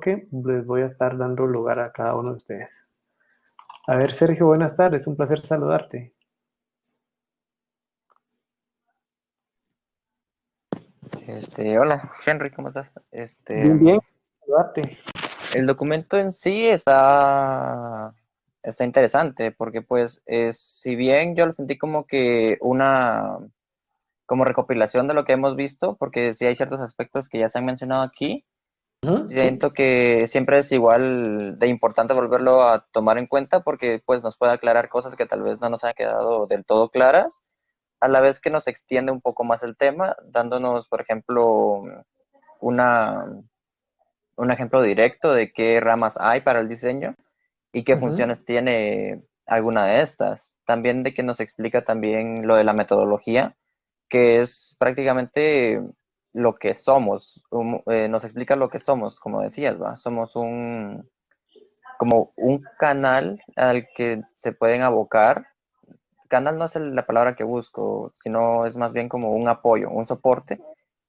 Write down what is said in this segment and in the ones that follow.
porque les voy a estar dando lugar a cada uno de ustedes. A ver, Sergio, buenas tardes, un placer saludarte. Hola, Henry, ¿cómo estás? Bien, bien, saludarte. El documento en sí está interesante porque pues si bien yo lo sentí como que como recopilación de lo que hemos visto, porque sí hay ciertos aspectos que ya se han mencionado aquí, Ujú, sí, siento que siempre es igual de importante volverlo a tomar en cuenta porque pues nos puede aclarar cosas que tal vez no nos han quedado del todo claras, a la vez que nos extiende un poco más el tema, dándonos, por ejemplo, una un ejemplo directo de qué ramas hay para el diseño y qué ujú, funciones tiene alguna de estas. También de que nos explica también lo de la metodología, que es prácticamente lo que somos. Nos explica lo que somos, como decías, ¿va? Somos como un canal al que se pueden abocar. Canal no es la palabra que busco, sino es más bien como un apoyo, un soporte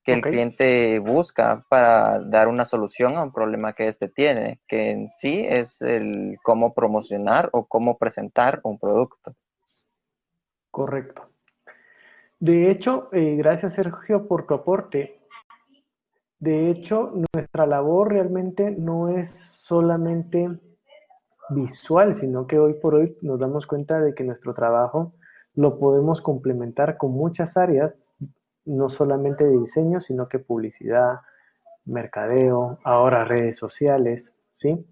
que el ok, cliente busca para dar una solución a un problema que éste tiene, que en sí es el cómo promocionar o cómo presentar un producto. correcto. De hecho, gracias Sergio por tu aporte. De hecho, nuestra labor realmente no es solamente visual, sino que hoy por hoy nos damos cuenta de que nuestro trabajo lo podemos complementar con muchas áreas, no solamente de diseño, sino que publicidad, mercadeo, ahora redes sociales, ¿sí?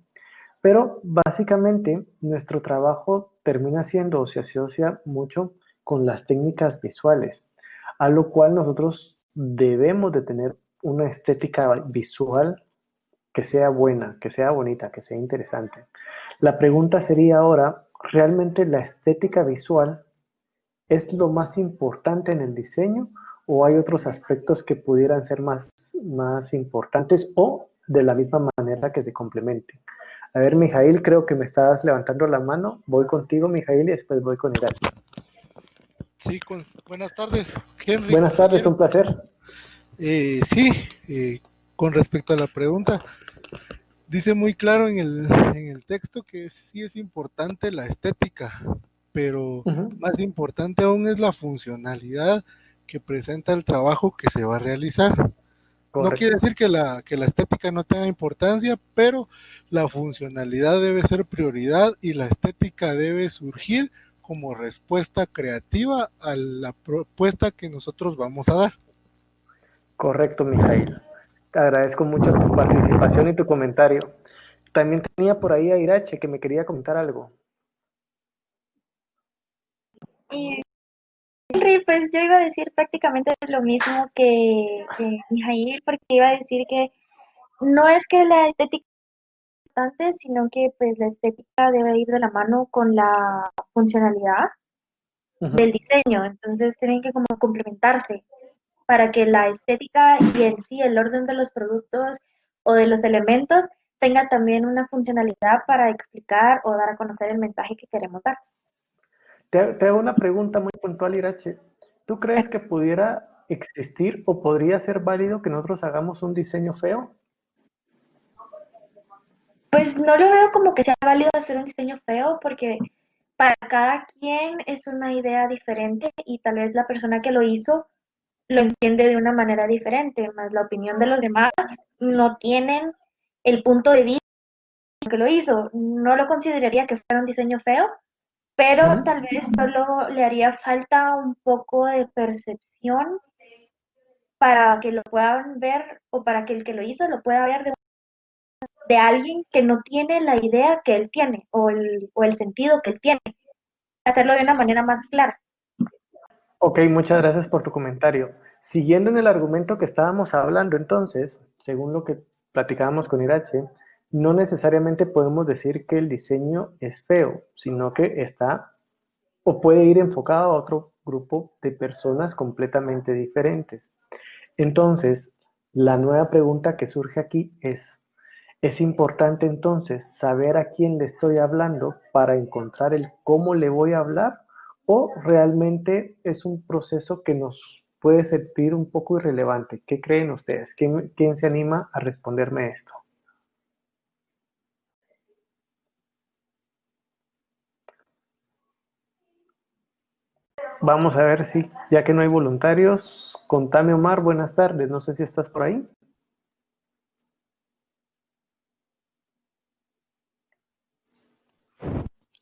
Pero básicamente nuestro trabajo termina siendo o se asocia mucho con las técnicas visuales, a lo cual nosotros debemos de tener una estética visual que sea buena, que sea bonita, que sea interesante. La pregunta sería ahora, ¿realmente la estética visual es lo más importante en el diseño o hay otros aspectos que pudieran ser más importantes o de la misma manera que se complementen? A ver, Mijail, creo que me estás levantando la mano. Voy contigo, Mijail, y después voy con Irache. Sí, buenas tardes, Henry, Buenas tardes, compañero. un placer. Sí, con respecto a la pregunta, dice muy claro en el texto que sí es importante la estética, pero Ujú, más importante aún es la funcionalidad que presenta el trabajo que se va a realizar. No quiere correcto. decir que la estética no tenga importancia, pero la funcionalidad debe ser prioridad y la estética debe surgir como respuesta creativa a la propuesta que nosotros vamos a dar. Correcto, Mijail. Te agradezco mucho tu participación y tu comentario. También tenía por ahí a Irache que me quería comentar algo. Y Henry, pues yo iba a decir prácticamente lo mismo que Mijail, porque iba a decir que no es que la estética es importante, sino que pues la estética debe ir de la mano con la funcionalidad del Ujú. diseño, entonces tienen que como complementarse para que la estética y en sí el orden de los productos o de los elementos tenga también una funcionalidad para explicar o dar a conocer el mensaje que queremos dar. Te hago una pregunta muy puntual, Irache. ¿Tú crees que pudiera existir o podría ser válido que nosotros hagamos un diseño feo? Pues no lo veo como que sea válido hacer un diseño feo porque para cada quien es una idea diferente y tal vez la persona que lo hizo lo entiende de una manera diferente, más la opinión de los demás no tienen el punto de vista que lo hizo. No lo consideraría que fuera un diseño feo, pero Ujú. tal vez solo le haría falta un poco de percepción para que lo puedan ver o para que el que lo hizo lo pueda ver de alguien que no tiene la idea que él tiene o el sentido que él tiene, hacerlo de una manera más clara. Ok, muchas gracias por tu comentario. Siguiendo en el argumento que estábamos hablando, entonces, según lo que platicábamos con Irache, no necesariamente podemos decir que el diseño es feo, sino que está o puede ir enfocado a otro grupo de personas completamente diferentes. Entonces, la nueva pregunta que surge aquí es importante entonces saber a quién le estoy hablando para encontrar el cómo le voy a hablar o realmente es un proceso que nos puede sentir un poco irrelevante. ¿Qué creen ustedes? ¿Quién se anima a responderme esto? Vamos a ver si, ya que no hay voluntarios, contame Omar, buenas tardes, no sé si estás por ahí.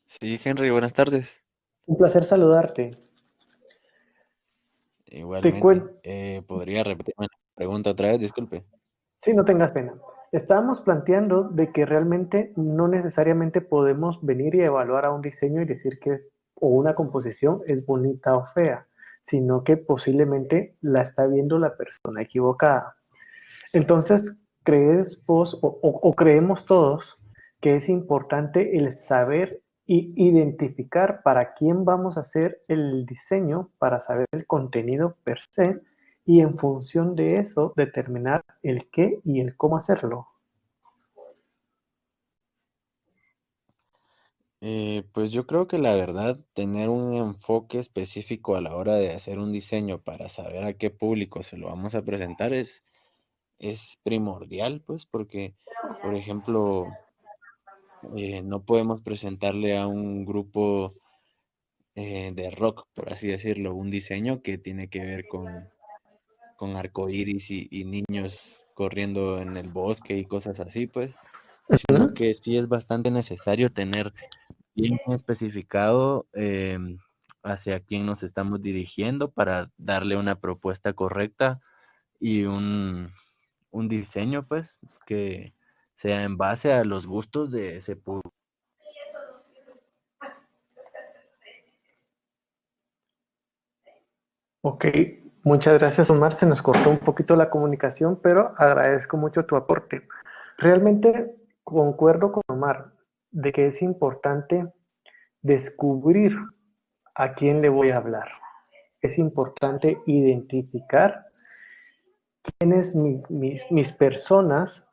Sí, Henry, buenas tardes. Un placer saludarte. Te Igualmente. cuento, ¿Podría repetirme la pregunta otra vez? Disculpe. sí, no tengas pena. Estábamos planteando de que realmente no necesariamente podemos venir y evaluar a un diseño y decir que o una composición es bonita o fea, sino que posiblemente la está viendo la persona equivocada. Entonces, ¿crees vos o creemos todos que es importante el saber y identificar para quién vamos a hacer el diseño, para saber el contenido per se, y en función de eso determinar el qué y el cómo hacerlo? Pues yo creo que la verdad, tener un enfoque específico a la hora de hacer un diseño para saber a qué público se lo vamos a presentar es primordial, pues, porque, por ejemplo, no podemos presentarle a un grupo de rock, por así decirlo, un diseño que tiene que ver con arcoíris y niños corriendo en el bosque y cosas así, pues, sino ¿Mm? que sí es bastante necesario tener bien especificado hacia quién nos estamos dirigiendo para darle una propuesta correcta y un diseño, pues, que sea en base a los gustos de ese público. Ok, muchas gracias Omar, se nos cortó un poquito la comunicación, pero agradezco mucho tu aporte. Realmente concuerdo con Omar de que es importante descubrir a quién le voy a hablar. Es importante identificar quiénes mis personas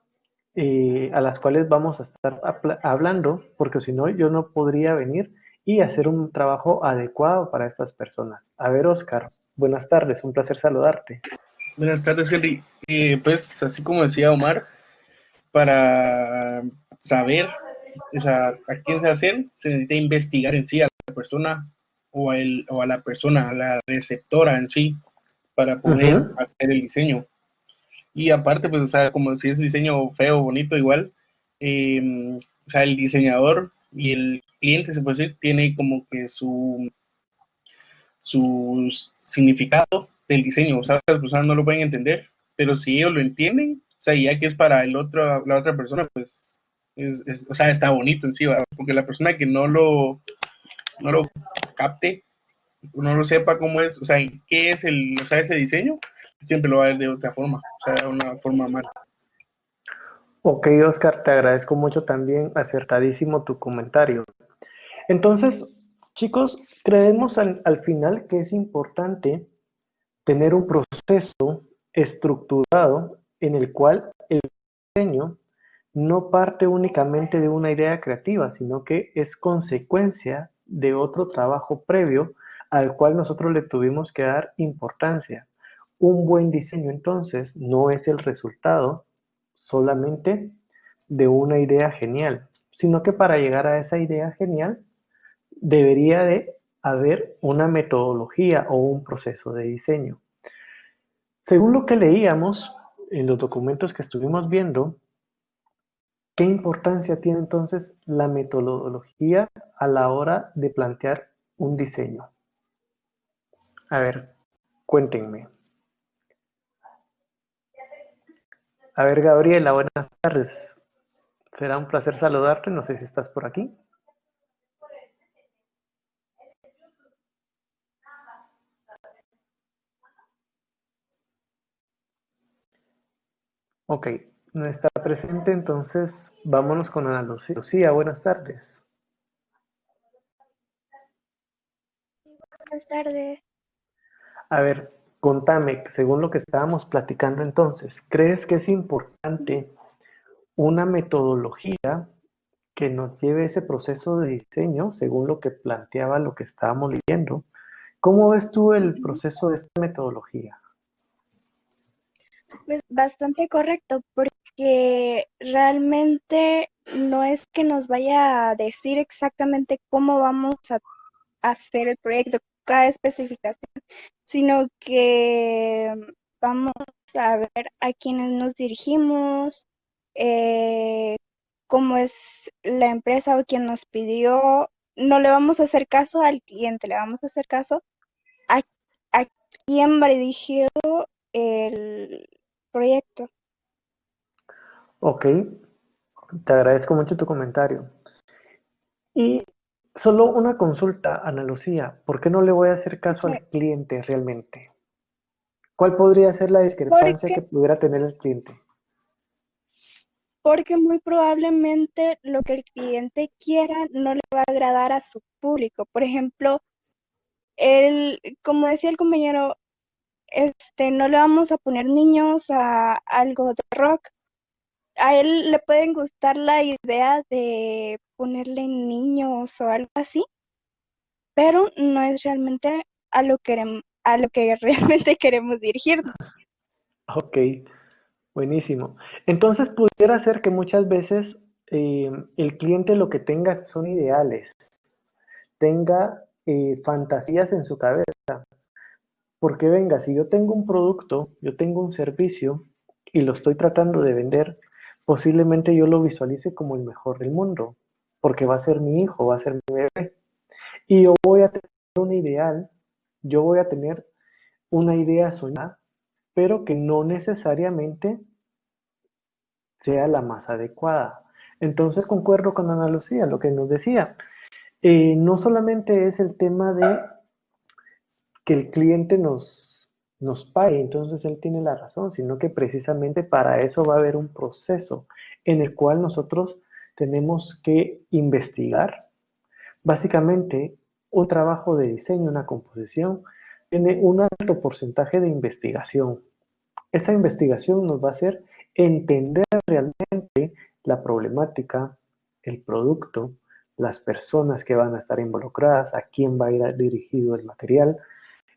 a las cuales vamos a estar hablando, porque si no, yo no podría venir y hacer un trabajo adecuado para estas personas. A ver, Oscar, buenas tardes, un placer saludarte. Buenas tardes, Henry. Pues, así como decía Omar, para saber a quién se hacer, se necesita investigar en sí a la persona o a la persona, a la receptora en sí, para Uh poder -huh. hacer el diseño. Y aparte, pues, o sea, como si es un diseño feo o bonito, igual, o sea, el diseñador y el cliente, se puede decir, tiene como que su significado del diseño. O sea, las personas no lo pueden entender, pero si ellos lo entienden, o sea, ya que es para la otra persona, pues, o sea, está bonito en sí, ¿verdad? Porque la persona que no lo capte, no lo sepa cómo es, o sea, qué es o sea, ese diseño, siempre lo va a ver de otra forma, o sea, de una forma mala. Ok, Oscar, te agradezco mucho también, acertadísimo tu comentario. Entonces, chicos, creemos al final que es importante tener un proceso estructurado en el cual el diseño no parte únicamente de una idea creativa, sino que es consecuencia de otro trabajo previo al cual nosotros le tuvimos que dar importancia. Un buen diseño entonces no es el resultado solamente de una idea genial, sino que para llegar a esa idea genial debería de haber una metodología o un proceso de diseño. Según lo que leíamos en los documentos que estuvimos viendo, ¿qué importancia tiene entonces la metodología a la hora de plantear un diseño? A ver, cuéntenme. A ver, Gabriela, buenas tardes. Será un placer saludarte, no sé si estás por aquí. Ok, no está presente, entonces vámonos con Ana Lucía. Lucía, buenas tardes. Buenas tardes. A ver, contame, según lo que estábamos platicando entonces, ¿crees que es importante una metodología que nos lleve ese proceso de diseño, según lo que planteaba lo que estábamos leyendo? ¿Cómo ves tú el proceso de esta metodología? Pues bastante correcto, porque realmente no es que nos vaya a decir exactamente cómo vamos a hacer el proyecto, cada especificación, sino que vamos a ver a quiénes nos dirigimos, eh, cómo es la empresa o quien nos pidió. No le vamos a hacer caso al cliente, le vamos a hacer caso a, a quién va dirigido el proyecto. Ok, te agradezco mucho tu comentario. Y solo una consulta, Ana Lucía, ¿por qué no le voy a hacer caso Sí, al cliente realmente? ¿Cuál podría ser la discrepancia porque, que pudiera tener el cliente? porque muy probablemente lo que el cliente quiera no le va a agradar a su público. Por ejemplo, como decía el compañero, no le vamos a poner niños a algo de rock. A él le pueden gustar la idea de ponerle niños o algo así, pero no es realmente a lo que realmente queremos dirigirnos. Ok, buenísimo. Entonces pudiera ser que muchas veces el cliente lo que tenga son ideales, tenga fantasías en su cabeza. Porque venga, si yo tengo un producto, yo tengo un servicio y lo estoy tratando de vender, posiblemente yo lo visualice como el mejor del mundo, porque va a ser mi hijo, va a ser mi bebé. Y yo voy a tener un ideal, yo voy a tener una idea soñada, pero que no necesariamente sea la más adecuada. Entonces concuerdo con Ana Lucía, lo que nos decía. No solamente es el tema de que el cliente nos pague, entonces él tiene la razón, sino que precisamente para eso va a haber un proceso en el cual nosotros tenemos que investigar. Básicamente, un trabajo de diseño, una composición, tiene un alto porcentaje de investigación. Esa investigación nos va a hacer entender realmente la problemática, el producto, las personas que van a estar involucradas, a quién va a ir dirigido el material.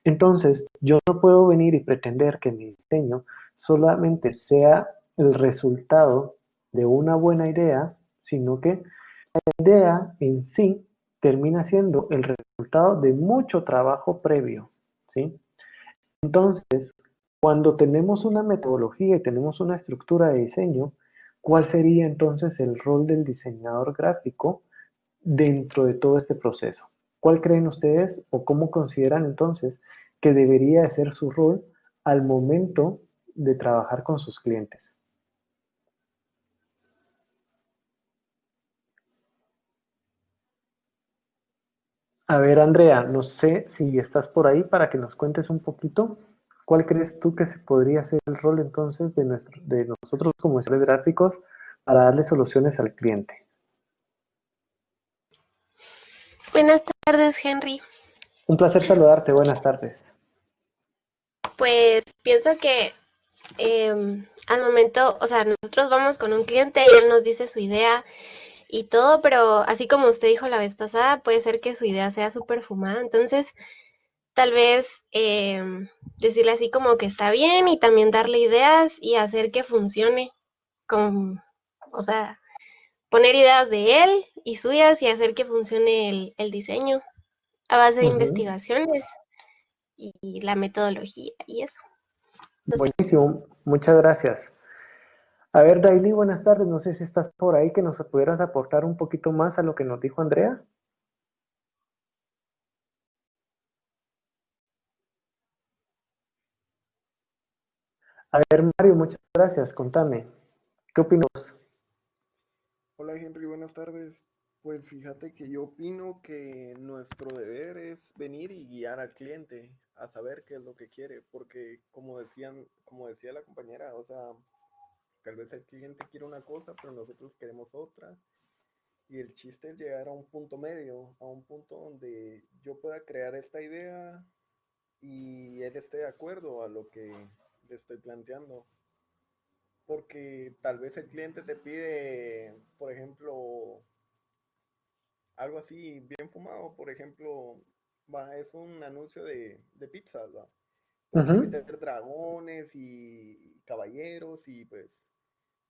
Entonces, yo no puedo venir y pretender que mi diseño solamente sea el resultado de una buena idea, sino que la idea en sí termina siendo el resultado de mucho trabajo previo, ¿sí? Entonces, cuando tenemos una metodología y tenemos una estructura de diseño, ¿cuál sería entonces el rol del diseñador gráfico dentro de todo este proceso? ¿Cuál creen ustedes o cómo consideran entonces que debería de ser su rol al momento de trabajar con sus clientes? A ver, Andrea, no sé si estás por ahí para que nos cuentes un poquito. ¿Cuál crees tú que se podría ser el rol entonces de nosotros como diseñadores gráficos para darle soluciones al cliente? Buenas tardes, Henry. Un placer saludarte. Buenas tardes. Pues pienso que al momento, o sea, nosotros vamos con un cliente y él nos dice su idea y todo, pero así como usted dijo la vez pasada, puede ser que su idea sea súper fumada. Entonces, tal vez decirle así como que está bien y también darle ideas y hacer que funcione con, o sea, poner ideas de él y suyas y hacer que funcione el diseño a base de Ujú. investigaciones y la metodología y eso. Entonces, Buenísimo. Muchas gracias. A ver, Daily, buenas tardes. No sé si estás por ahí que nos pudieras aportar un poquito más a lo que nos dijo Andrea. A ver, Mario, muchas gracias. Contame. ¿Qué opinas? Hola Henry, buenas tardes. Pues fíjate que yo opino que nuestro deber es venir y guiar al cliente a saber qué es lo que quiere, porque como decía la compañera, o sea, tal vez el cliente quiere una cosa, pero nosotros queremos otra, y el chiste es llegar a un punto medio, a un punto donde yo pueda crear esta idea y él esté de acuerdo a lo que le estoy planteando. Porque tal vez el cliente te pide, por ejemplo, algo así bien fumado, por ejemplo, es un anuncio de pizzas, ¿va? Puedes Ujú. meter dragones y caballeros y pues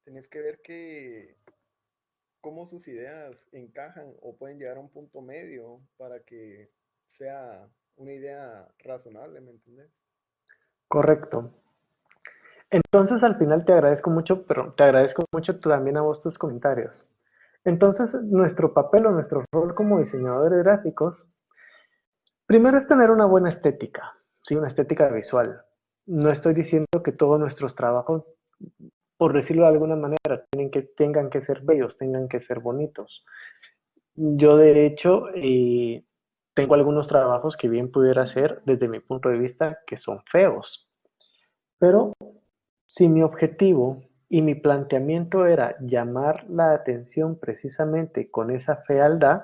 tenés que ver cómo sus ideas encajan o pueden llegar a un punto medio para que sea una idea razonable, ¿me entiendes? Correcto. Entonces al final te agradezco mucho, pero te agradezco mucho también a vos tus comentarios. Entonces nuestro papel o nuestro rol como diseñadores gráficos, primero es tener una buena estética, ¿sí? Una estética visual. No estoy diciendo que todos nuestros trabajos, por decirlo de alguna manera, tengan que ser bellos, tengan que ser bonitos. Yo de hecho tengo algunos trabajos que bien pudiera hacer desde mi punto de vista que son feos, pero si mi objetivo y mi planteamiento era llamar la atención precisamente con esa fealdad,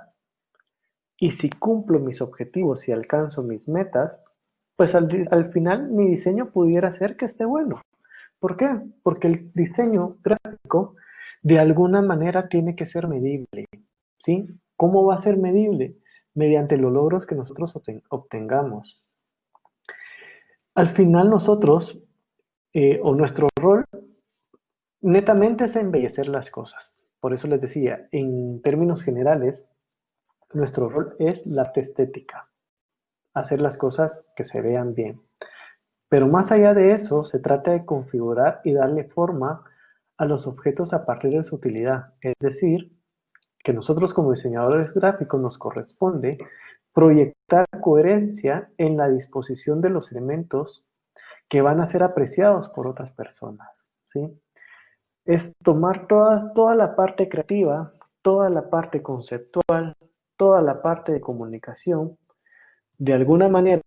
y si cumplo mis objetivos y alcanzo mis metas, pues al final mi diseño pudiera ser que esté bueno. ¿Por qué? Porque el diseño gráfico de alguna manera tiene que ser medible, ¿sí? ¿Cómo va a ser medible? Mediante los logros que nosotros obtengamos. Al final nosotros, o nuestro rol, netamente es embellecer las cosas. Por eso les decía, en términos generales, nuestro rol es la arte estética, hacer las cosas que se vean bien. Pero más allá de eso, se trata de configurar y darle forma a los objetos a partir de su utilidad. Es decir, que nosotros como diseñadores gráficos nos corresponde proyectar coherencia en la disposición de los elementos que van a ser apreciados por otras personas, ¿sí? Es tomar toda la parte creativa, toda la parte conceptual, toda la parte de comunicación, de alguna manera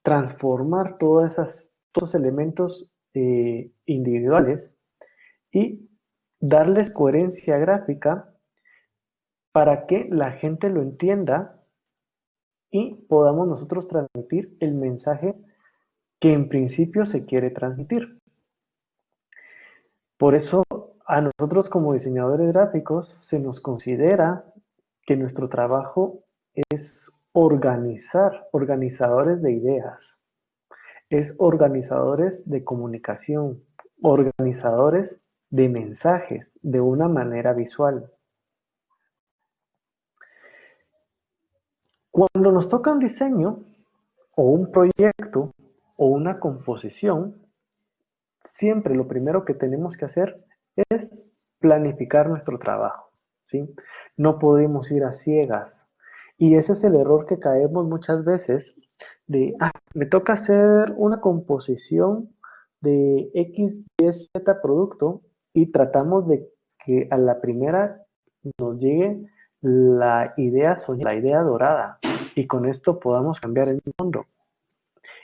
transformar todos esos elementos individuales y darles coherencia gráfica para que la gente lo entienda y podamos nosotros transmitir el mensaje que en principio se quiere transmitir. Por eso a nosotros como diseñadores gráficos se nos considera que nuestro trabajo es organizadores de ideas, es organizadores de comunicación, organizadores de mensajes de una manera visual. Cuando nos toca un diseño o un proyecto o una composición, siempre lo primero que tenemos que hacer es planificar nuestro trabajo, ¿sí? No podemos ir a ciegas. Y ese es el error que caemos muchas veces de, me toca hacer una composición de X, Y, Z producto y tratamos de que a la primera nos llegue la idea soñada, la idea dorada y con esto podamos cambiar el mundo.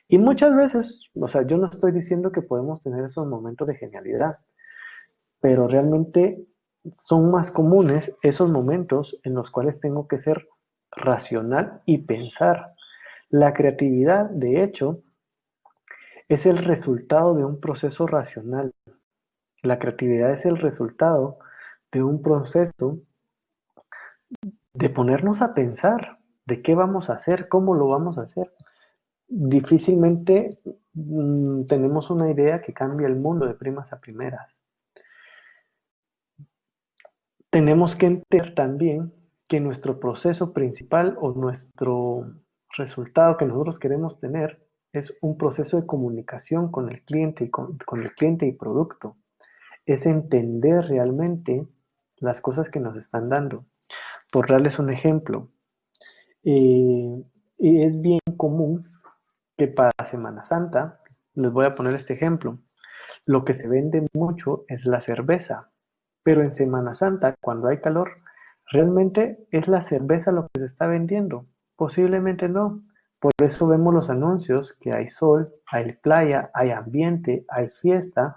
Y muchas veces, o sea, yo no estoy diciendo que podemos tener esos momentos de genialidad, pero realmente son más comunes esos momentos en los cuales tengo que ser racional y pensar. La creatividad, de hecho, es el resultado de un proceso racional. La creatividad es el resultado de un proceso de ponernos a pensar de qué vamos a hacer, cómo lo vamos a hacer. Difícilmente tenemos una idea que cambie el mundo de primas a primeras. Tenemos que entender también que nuestro proceso principal o nuestro resultado que nosotros queremos tener es un proceso de comunicación con el cliente y con el cliente y producto. Es entender realmente las cosas que nos están dando. Por darles un ejemplo, y es bien común que para Semana Santa, les voy a poner este ejemplo, lo que se vende mucho es la cerveza, pero en Semana Santa, cuando hay calor, ¿realmente es la cerveza lo que se está vendiendo? Posiblemente no. Por eso vemos los anuncios que hay sol, hay playa, hay ambiente, hay fiesta,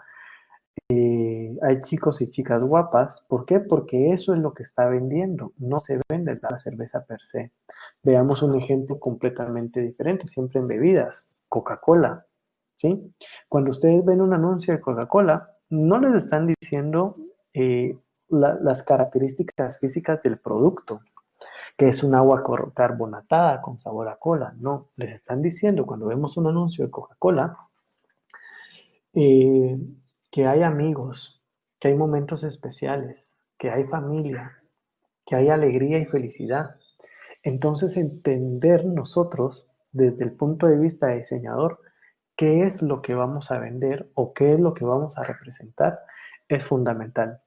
hay chicos y chicas guapas. ¿Por qué? Porque eso es lo que está vendiendo. No se vende la cerveza per se. Veamos un ejemplo completamente diferente, siempre en bebidas. Coca-Cola, ¿sí? Cuando ustedes ven un anuncio de Coca-Cola, no les están diciendo las características físicas del producto, que es un agua carbonatada con sabor a cola. No, les están diciendo cuando vemos un anuncio de Coca-Cola, eh, que hay amigos, que hay momentos especiales, que hay familia, que hay alegría y felicidad. Entonces entender nosotros desde el punto de vista de diseñador, qué es lo que vamos a vender o qué es lo que vamos a representar, es fundamental.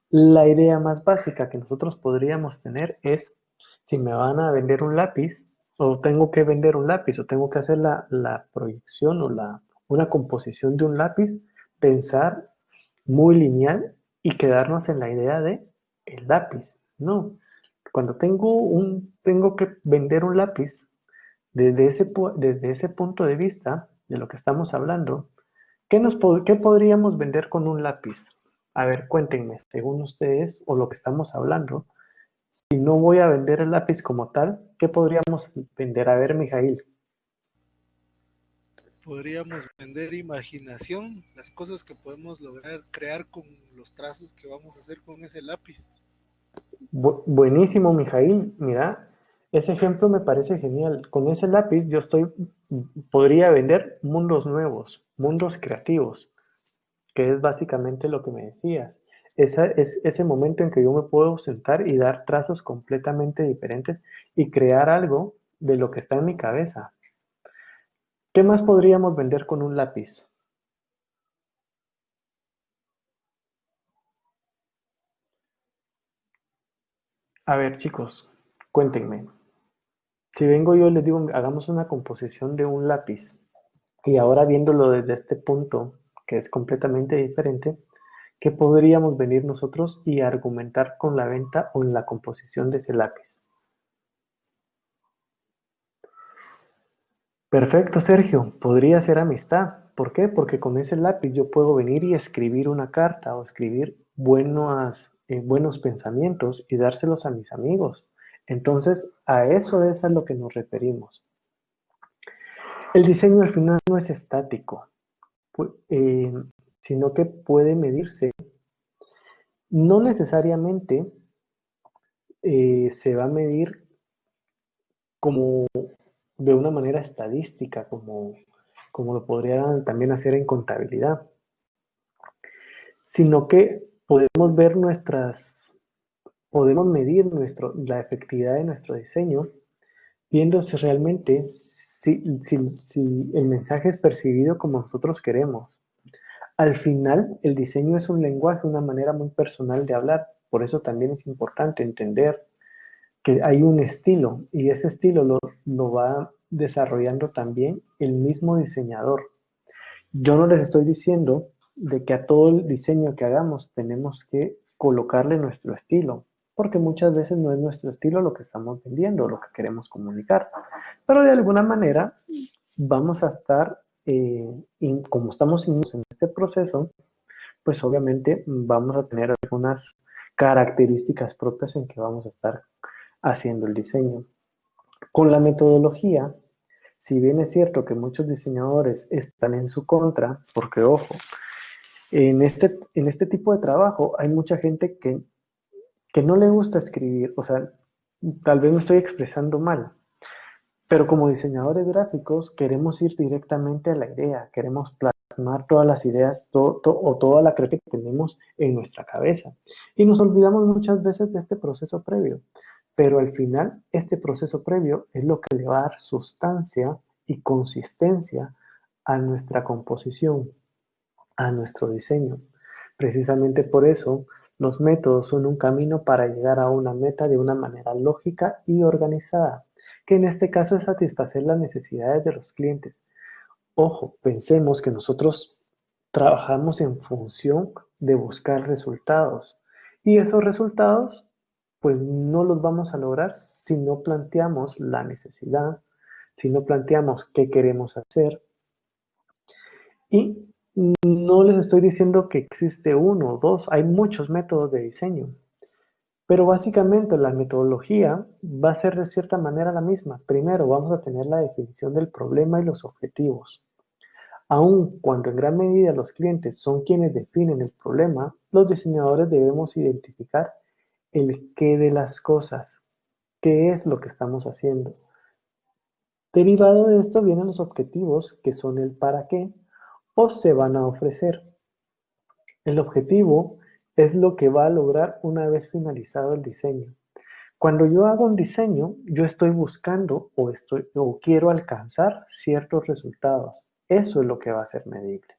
La idea más básica que nosotros podríamos tener es, si me van a vender un lápiz, o tengo que vender un lápiz, o tengo que hacer la proyección o una composición de un lápiz, pensar muy lineal y quedarnos en la idea de el lápiz. No, cuando tengo que vender un lápiz, desde ese punto de vista de lo que estamos hablando, ¿qué podríamos vender con un lápiz? A ver, cuéntenme, según ustedes o lo que estamos hablando, si no voy a vender el lápiz como tal, ¿qué podríamos vender? A ver, Mijail. Podríamos vender imaginación, las cosas que podemos lograr crear con los trazos que vamos a hacer con ese lápiz. Buenísimo, Mijail. Mira, ese ejemplo me parece genial. Con ese lápiz podría vender mundos nuevos, mundos creativos, que es básicamente lo que me decías. Es ese momento en que yo me puedo sentar y dar trazos completamente diferentes y crear algo de lo que está en mi cabeza. ¿Qué más podríamos vender con un lápiz? A ver, chicos, cuéntenme. Si vengo yo y les digo, hagamos una composición de un lápiz, y ahora viéndolo desde este punto, que es completamente diferente, ¿qué podríamos venir nosotros y argumentar con la venta o en la composición de ese lápiz? Perfecto, Sergio. Podría ser amistad. ¿Por qué? Porque con ese lápiz yo puedo venir y escribir una carta o escribir buenos pensamientos y dárselos a mis amigos. Entonces, a eso es a lo que nos referimos. El diseño al final no es estático, sino que puede medirse. No necesariamente se va a medir como de una manera estadística, como lo podrían también hacer en contabilidad, sino que podemos medir la efectividad de nuestro diseño viendo si realmente si el mensaje es percibido como nosotros queremos. Al final, el diseño es un lenguaje, una manera muy personal de hablar, por eso también es importante entender que hay un estilo y ese estilo lo va desarrollando también el mismo diseñador. Yo no les estoy diciendo de que a todo el diseño que hagamos tenemos que colocarle nuestro estilo, porque muchas veces no es nuestro estilo lo que estamos vendiendo, lo que queremos comunicar. Pero de alguna manera vamos a estar, como estamos inmersos en este proceso, pues obviamente vamos a tener algunas características propias en que vamos a estar haciendo el diseño. Con la metodología, si bien es cierto que muchos diseñadores están en su contra, porque ojo, en este tipo de trabajo hay mucha gente que no le gusta escribir, o sea, tal vez me estoy expresando mal, pero como diseñadores gráficos queremos ir directamente a la idea, queremos plasmar todas las ideas o toda la creatividad que tenemos en nuestra cabeza. Y nos olvidamos muchas veces de este proceso previo, pero al final este proceso previo es lo que le va a dar sustancia y consistencia a nuestra composición, a nuestro diseño. Precisamente por eso, los métodos son un camino para llegar a una meta de una manera lógica y organizada, que en este caso es satisfacer las necesidades de los clientes. Ojo, pensemos que nosotros trabajamos en función de buscar resultados y esos resultados pues no los vamos a lograr si no planteamos la necesidad, si no planteamos qué queremos hacer. Y no les estoy diciendo que existe uno o dos, hay muchos métodos de diseño, pero básicamente la metodología va a ser de cierta manera la misma. Primero vamos a tener la definición del problema y los objetivos. Aun cuando en gran medida los clientes son quienes definen el problema, los diseñadores debemos identificar el qué de las cosas, qué es lo que estamos haciendo. Derivado de esto vienen los objetivos, que son el para qué, o se van a ofrecer. El objetivo es lo que va a lograr una vez finalizado el diseño. Cuando yo hago un diseño, yo estoy buscando o quiero alcanzar ciertos resultados. Eso es lo que va a ser medible.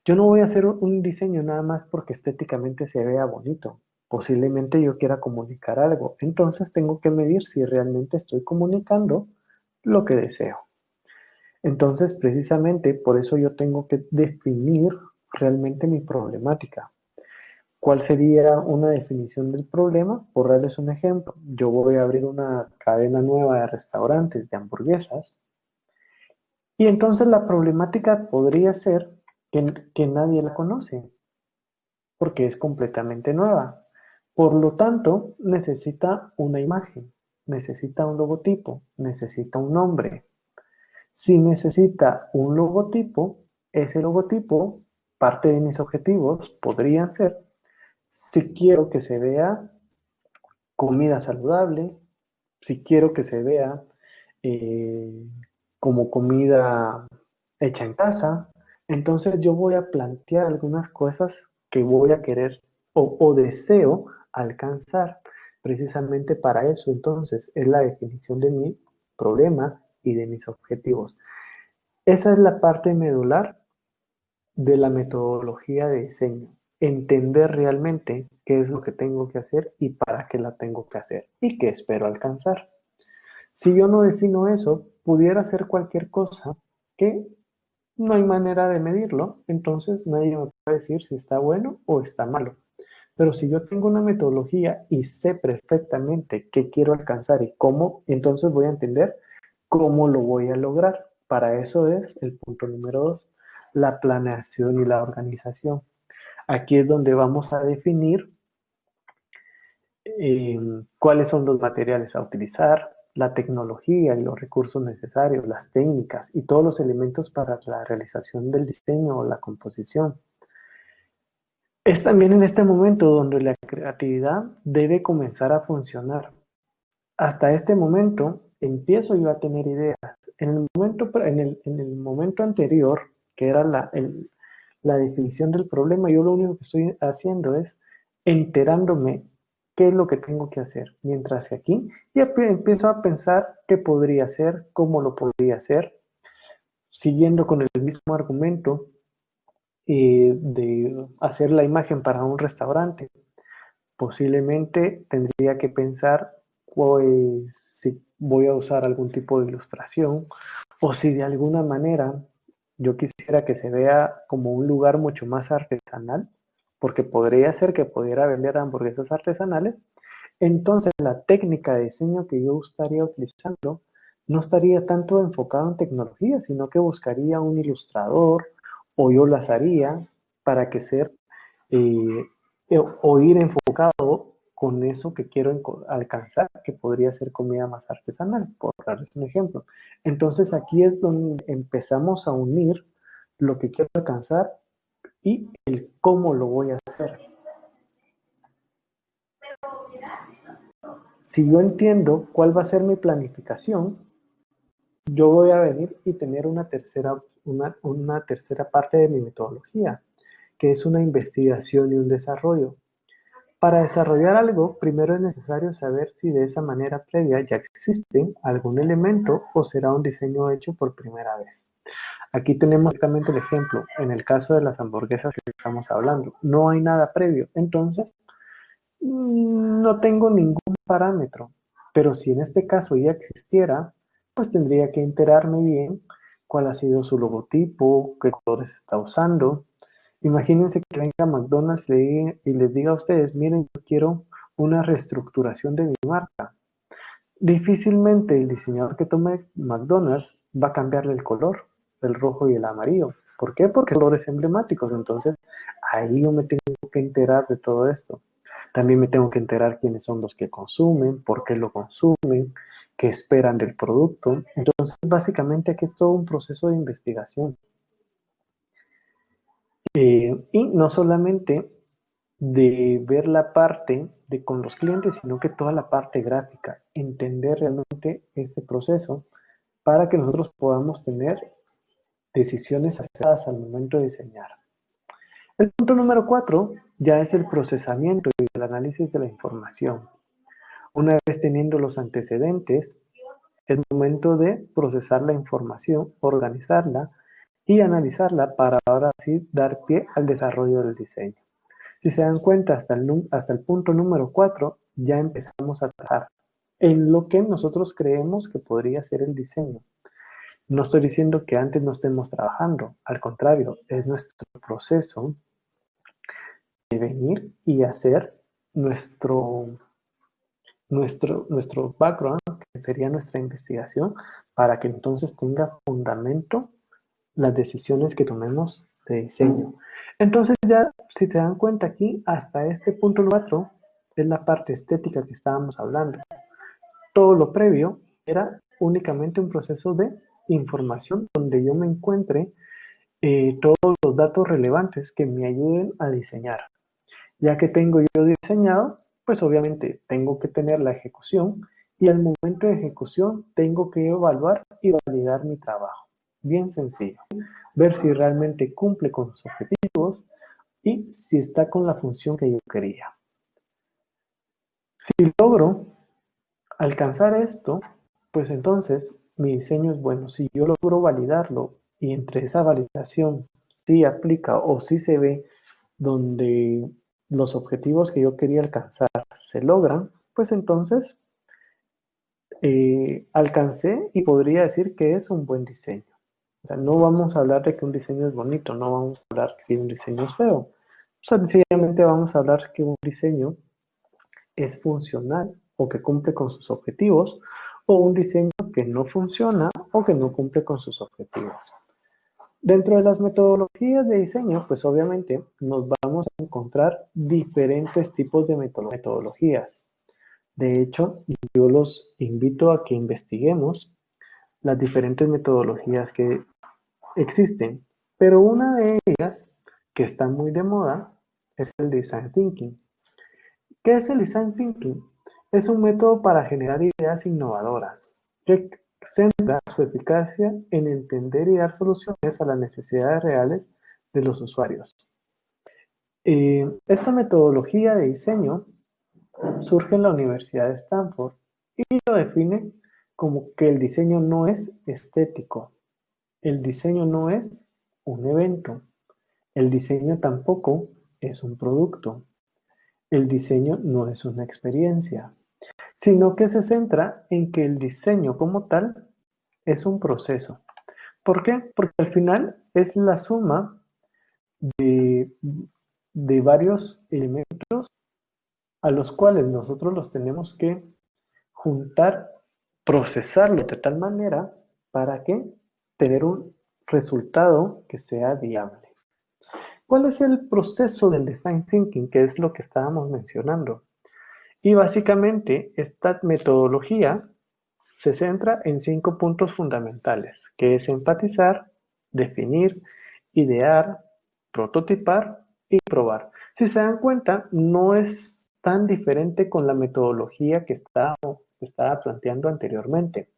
Yo no voy a hacer un diseño nada más porque estéticamente se vea bonito. Posiblemente yo quiera comunicar algo. Entonces tengo que medir si realmente estoy comunicando lo que deseo. Entonces, precisamente por eso yo tengo que definir realmente mi problemática. ¿Cuál sería una definición del problema? Por darles un ejemplo, yo voy a abrir una cadena nueva de restaurantes de hamburguesas y entonces la problemática podría ser que nadie la conoce porque es completamente nueva. Por lo tanto, necesita una imagen, necesita un logotipo, necesita un nombre. Si necesita un logotipo, ese logotipo, parte de mis objetivos podrían ser, si quiero que se vea comida saludable, si quiero que se vea eh, como comida hecha en casa, entonces yo voy a plantear algunas cosas que voy a querer o deseo alcanzar. Precisamente para eso, entonces, es la definición de mi problema y de mis objetivos. Esa es la parte medular de la metodología de diseño. Entender realmente qué es lo que tengo que hacer y para qué la tengo que hacer y qué espero alcanzar. Si yo no defino eso, pudiera ser cualquier cosa que no hay manera de medirlo, entonces nadie me puede decir si está bueno o está malo. Pero si yo tengo una metodología y sé perfectamente qué quiero alcanzar y cómo, entonces voy a entender cómo lo voy a lograr. Para eso es el punto número 2, la planeación y la organización. Aquí es donde vamos a definir cuáles son los materiales a utilizar, la tecnología y los recursos necesarios, las técnicas y todos los elementos para la realización del diseño o la composición. Es también en este momento donde la creatividad debe comenzar a funcionar. Hasta este momento empiezo yo a tener ideas. En el momento anterior, que era la definición del problema, yo lo único que estoy haciendo es enterándome qué es lo que tengo que hacer. Mientras que aquí ya empiezo a pensar qué podría hacer, cómo lo podría hacer, siguiendo con el mismo argumento de hacer la imagen para un restaurante. Posiblemente tendría que pensar pues, si voy a usar algún tipo de ilustración o si de alguna manera yo quisiera que se vea como un lugar mucho más artesanal, porque podría ser que pudiera vender hamburguesas artesanales, entonces la técnica de diseño que yo estaría utilizando no estaría tanto enfocado en tecnología, sino que buscaría un ilustrador o yo las haría para que ser eh, o ir enfocado con eso que quiero alcanzar, que podría ser comida más artesanal, por darles un ejemplo. Entonces aquí es donde empezamos a unir lo que quiero alcanzar y el cómo lo voy a hacer. Si yo entiendo cuál va a ser mi planificación, yo voy a venir y tener una tercera parte de mi metodología, que es una investigación y un desarrollo. Para desarrollar algo, primero es necesario saber si de esa manera previa ya existe algún elemento o será un diseño hecho por primera vez. Aquí tenemos exactamente el ejemplo. En el caso de las hamburguesas que estamos hablando, no hay nada previo. Entonces, no tengo ningún parámetro. Pero si en este caso ya existiera, pues tendría que enterarme bien cuál ha sido su logotipo, qué colores está usando. Imagínense que venga McDonald's y les diga a ustedes, miren, yo quiero una reestructuración de mi marca. Difícilmente el diseñador que tome McDonald's va a cambiarle el color, el rojo y el amarillo. ¿Por qué? Porque son colores emblemáticos. Entonces, ahí yo me tengo que enterar de todo esto. También me tengo que enterar quiénes son los que consumen, por qué lo consumen, qué esperan del producto. Entonces, básicamente aquí es todo un proceso de investigación. Y no solamente de ver la parte de con los clientes, sino que toda la parte gráfica, entender realmente este proceso para que nosotros podamos tener decisiones acertadas al momento de diseñar. El punto número 4 ya es el procesamiento y el análisis de la información. Una vez teniendo los antecedentes, es momento de procesar la información, organizarla y analizarla para ahora sí dar pie al desarrollo del diseño. Si se dan cuenta, hasta el punto número 4 ya empezamos a trabajar en lo que nosotros creemos que podría ser el diseño. No estoy diciendo que antes no estemos trabajando, al contrario, es nuestro proceso de venir y hacer nuestro background, que sería nuestra investigación, para que entonces tenga fundamento las decisiones que tomemos de diseño. Entonces ya, si se dan cuenta aquí, hasta este punto 4 es la parte estética que estábamos hablando. Todo lo previo era únicamente un proceso de información donde yo me encuentre todos los datos relevantes que me ayuden a diseñar. Ya que tengo yo diseñado, pues obviamente tengo que tener la ejecución y al momento de ejecución tengo que evaluar y validar mi trabajo. Bien sencillo. Ver si realmente cumple con los objetivos y si está con la función que yo quería. Si logro alcanzar esto, pues entonces mi diseño es bueno. Si yo logro validarlo y entre esa validación sí aplica o sí se ve donde los objetivos que yo quería alcanzar se logran, pues entonces alcancé y podría decir que es un buen diseño. O sea, no vamos a hablar de que un diseño es bonito, no vamos a hablar que si un diseño es feo. O sea, sencillamente vamos a hablar que un diseño es funcional o que cumple con sus objetivos, o un diseño que no funciona o que no cumple con sus objetivos. Dentro de las metodologías de diseño, pues obviamente nos vamos a encontrar diferentes tipos de metodologías. De hecho, yo los invito a que investiguemos las diferentes metodologías que existen, pero una de ellas que está muy de moda es el Design Thinking. ¿Qué es el Design Thinking? Es un método para generar ideas innovadoras que centra su eficacia en entender y dar soluciones a las necesidades reales de los usuarios. Esta metodología de diseño surge en la Universidad de Stanford y lo define como que el diseño no es estético, el diseño no es un evento, el diseño tampoco es un producto, el diseño no es una experiencia, sino que se centra en que el diseño como tal es un proceso. ¿Por qué? Porque al final es la suma de varios elementos a los cuales nosotros los tenemos que juntar, procesarlo de tal manera para que tener un resultado que sea viable. ¿Cuál es el proceso del Design Thinking? Que es lo que estábamos mencionando. Y básicamente esta metodología se centra en 5 puntos fundamentales, que es empatizar, definir, idear, prototipar y probar. Si se dan cuenta, no es tan diferente con la metodología que estaba planteando anteriormente.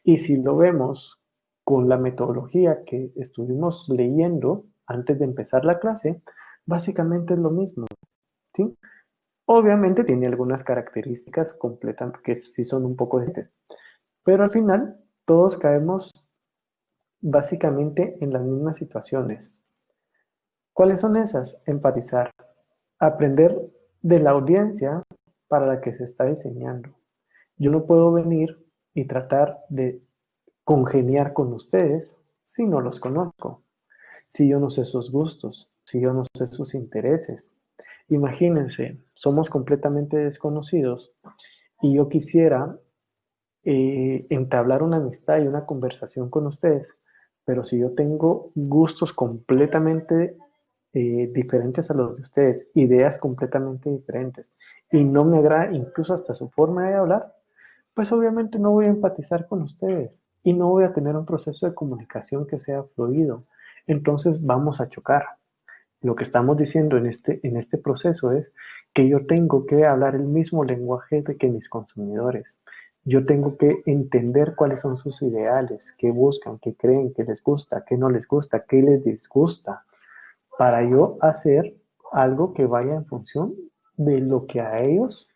Y si lo vemos con la metodología que estuvimos leyendo antes de empezar la clase, básicamente es lo mismo, ¿sí? Obviamente tiene algunas características completas que sí son un poco diferentes, pero al final todos caemos básicamente en las mismas situaciones. ¿Cuáles son esas? Empatizar, aprender de la audiencia para la que se está diseñando. Yo no puedo venir y tratar de congeniar con ustedes si no los conozco, si yo no sé sus gustos, si yo no sé sus intereses. Imagínense, somos completamente desconocidos y yo quisiera entablar una amistad y una conversación con ustedes, pero si yo tengo gustos completamente diferentes a los de ustedes, ideas completamente diferentes, y no me agrada incluso hasta su forma de hablar, pues obviamente no voy a empatizar con ustedes y no voy a tener un proceso de comunicación que sea fluido. Entonces vamos a chocar. Lo que estamos diciendo en este proceso es que yo tengo que hablar el mismo lenguaje que mis consumidores. Yo tengo que entender cuáles son sus ideales, qué buscan, qué creen, qué les gusta, qué no les gusta, qué les disgusta, para yo hacer algo que vaya en función de lo que a ellos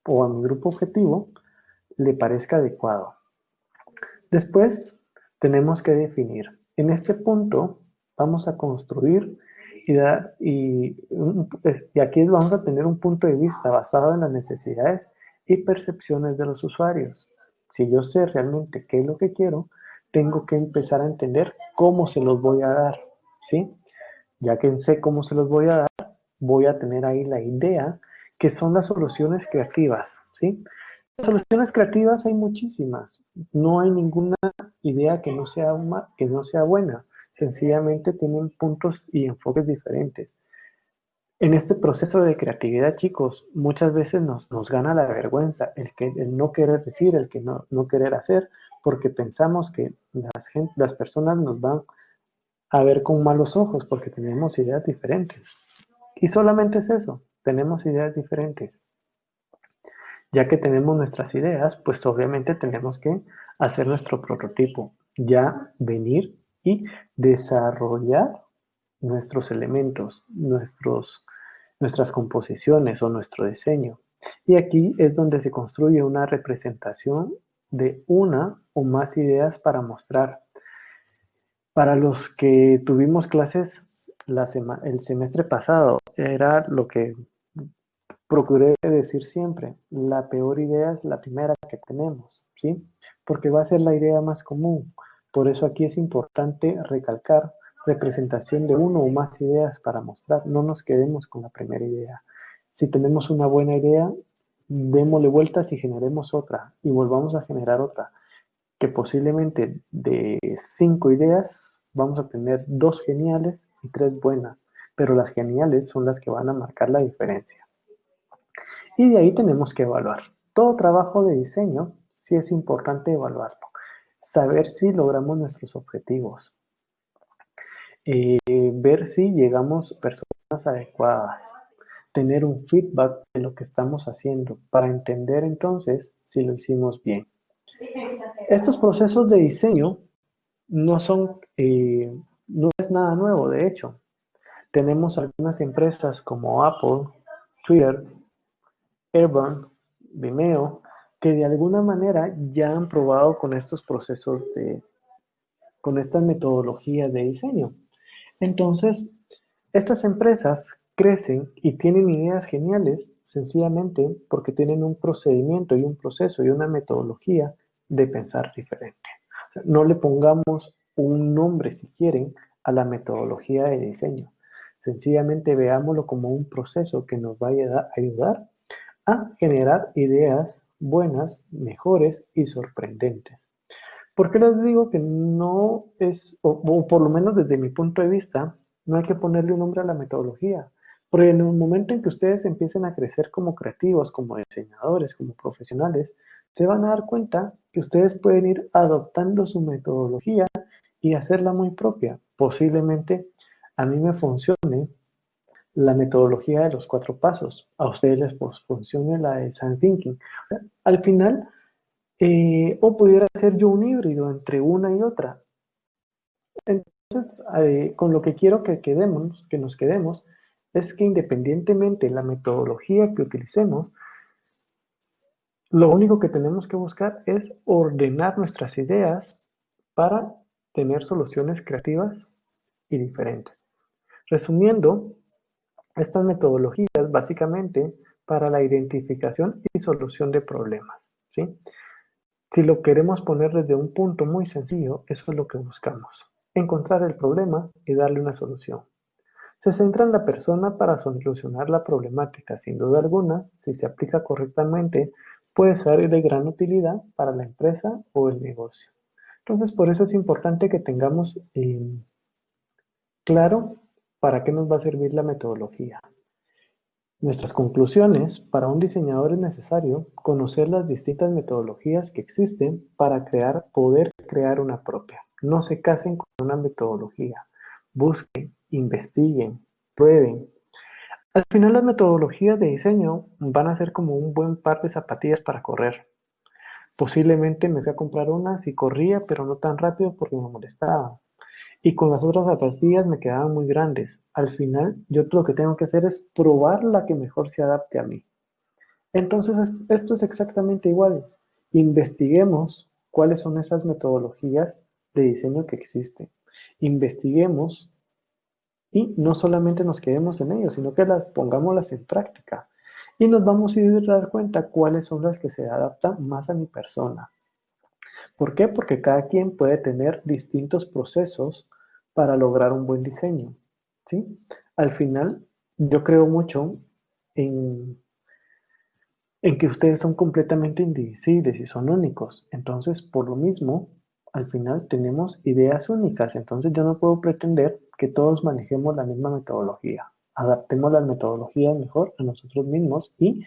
o a mi grupo objetivo le parezca adecuado. Después tenemos que definir. En este punto vamos a construir y aquí vamos a tener un punto de vista basado en las necesidades y percepciones de los usuarios. Si yo sé realmente qué es lo que quiero, tengo que empezar a entender cómo se los voy a dar, ¿sí? Ya que sé cómo se los voy a dar, voy a tener ahí la idea, que son las soluciones creativas, ¿sí? Soluciones creativas hay muchísimas. No hay ninguna idea que no sea buena. Sencillamente tienen puntos y enfoques diferentes. En este proceso de creatividad, chicos, muchas veces nos gana la vergüenza, el no querer decir, el que no querer hacer, porque pensamos que las personas nos van a ver con malos ojos porque tenemos ideas diferentes. Y solamente es eso, tenemos ideas diferentes. Ya que tenemos nuestras ideas, pues obviamente tenemos que hacer nuestro prototipo, ya venir y desarrollar nuestros elementos, nuestras composiciones o nuestro diseño. Y aquí es donde se construye una representación de una o más ideas para mostrar. Para los que tuvimos clases el semestre pasado, era lo que procuré decir siempre, la peor idea es la primera que tenemos, ¿sí? Porque va a ser la idea más común. Por eso aquí es importante recalcar representación de uno o más ideas para mostrar. No nos quedemos con la primera idea. Si tenemos una buena idea, démosle vueltas y generemos otra y volvamos a generar otra. Que posiblemente de 5 ideas vamos a tener 2 geniales y 3 buenas, pero las geniales son las que van a marcar la diferencia. Y de ahí tenemos que evaluar. Todo trabajo de diseño sí es importante evaluarlo. Saber si logramos nuestros objetivos. Ver si llegamos a personas adecuadas. Tener un feedback de lo que estamos haciendo para entender entonces si lo hicimos bien. Estos procesos de diseño no es nada nuevo, de hecho. Tenemos algunas empresas como Apple, Twitter, Airburn, Vimeo, que de alguna manera ya han probado con estos procesos con estas metodologías de diseño. Entonces, estas empresas crecen y tienen ideas geniales sencillamente porque tienen un procedimiento y un proceso y una metodología de pensar diferente. O sea, no le pongamos un nombre, si quieren, a la metodología de diseño. Sencillamente veámoslo como un proceso que nos va a ayudar a generar ideas buenas, mejores y sorprendentes. ¿Por qué les digo que no es, o por lo menos desde mi punto de vista, no hay que ponerle un nombre a la metodología? Porque en el momento en que ustedes empiecen a crecer como creativos, como diseñadores, como profesionales, se van a dar cuenta que ustedes pueden ir adoptando su metodología y hacerla muy propia. Posiblemente a mí me funcione la metodología de los 4 pasos, a ustedes les funcione la de Design Thinking. O sea, al final, o pudiera ser yo un híbrido entre una y otra. Entonces, con lo que quiero que nos quedemos, es que independientemente de la metodología que utilicemos, lo único que tenemos que buscar es ordenar nuestras ideas para tener soluciones creativas y diferentes. Resumiendo, estas metodologías básicamente para la identificación y solución de problemas, ¿sí? Si lo queremos poner desde un punto muy sencillo, eso es lo que buscamos. Encontrar el problema y darle una solución. Se centra en la persona para solucionar la problemática. Sin duda alguna, si se aplica correctamente, puede ser de gran utilidad para la empresa o el negocio. Entonces, por eso es importante que tengamos claro para qué nos va a servir la metodología. Nuestras conclusiones: para un diseñador es necesario conocer las distintas metodologías que existen para poder crear una propia. No se casen con una metodología. Busquen, investiguen, prueben. Al final las metodologías de diseño van a ser como un buen par de zapatillas para correr. Posiblemente me fui a comprar unas y corría, pero no tan rápido porque me molestaba. Y con las otras zapatillas me quedaban muy grandes. Al final, yo lo que tengo que hacer es probar la que mejor se adapte a mí. Entonces, esto es exactamente igual. Investiguemos cuáles son esas metodologías de diseño que existen. Investiguemos y no solamente nos quedemos en ello, sino que las pongámoslas en práctica. Y nos vamos a ir a dar cuenta cuáles son las que se adaptan más a mi persona. ¿Por qué? Porque cada quien puede tener distintos procesos para lograr un buen diseño, ¿sí? Al final, yo creo mucho en, en que ustedes son completamente indivisibles y son únicos. Entonces, por lo mismo, al final tenemos ideas únicas. Entonces, yo no puedo pretender que todos manejemos la misma metodología. Adaptemos las metodologías mejor a nosotros mismos y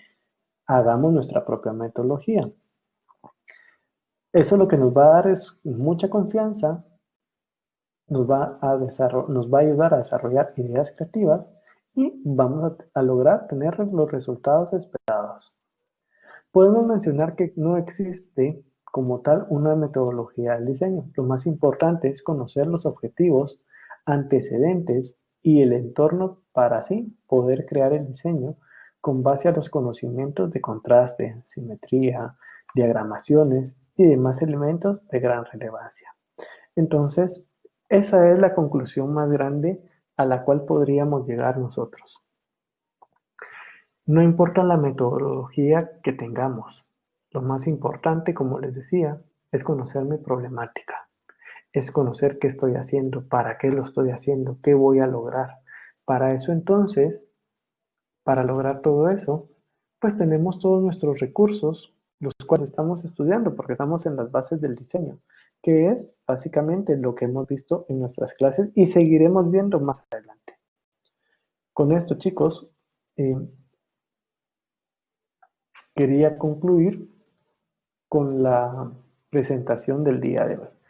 hagamos nuestra propia metodología. Eso lo que nos va a dar es mucha confianza, nos va a ayudar a desarrollar ideas creativas y vamos a lograr tener los resultados esperados. Podemos mencionar que no existe como tal una metodología del diseño. Lo más importante es conocer los objetivos, antecedentes y el entorno para así poder crear el diseño con base a los conocimientos de contraste, simetría, diagramaciones y demás elementos de gran relevancia. Entonces, esa es la conclusión más grande a la cual podríamos llegar nosotros. No importa la metodología que tengamos, lo más importante, como les decía, es conocer mi problemática, es conocer qué estoy haciendo, para qué lo estoy haciendo, qué voy a lograr. Para eso entonces, para lograr todo eso, pues tenemos todos nuestros recursos, los cuales estamos estudiando porque estamos en las bases del diseño, que es básicamente lo que hemos visto en nuestras clases y seguiremos viendo más adelante. Con esto, chicos, quería concluir con la presentación del día de hoy.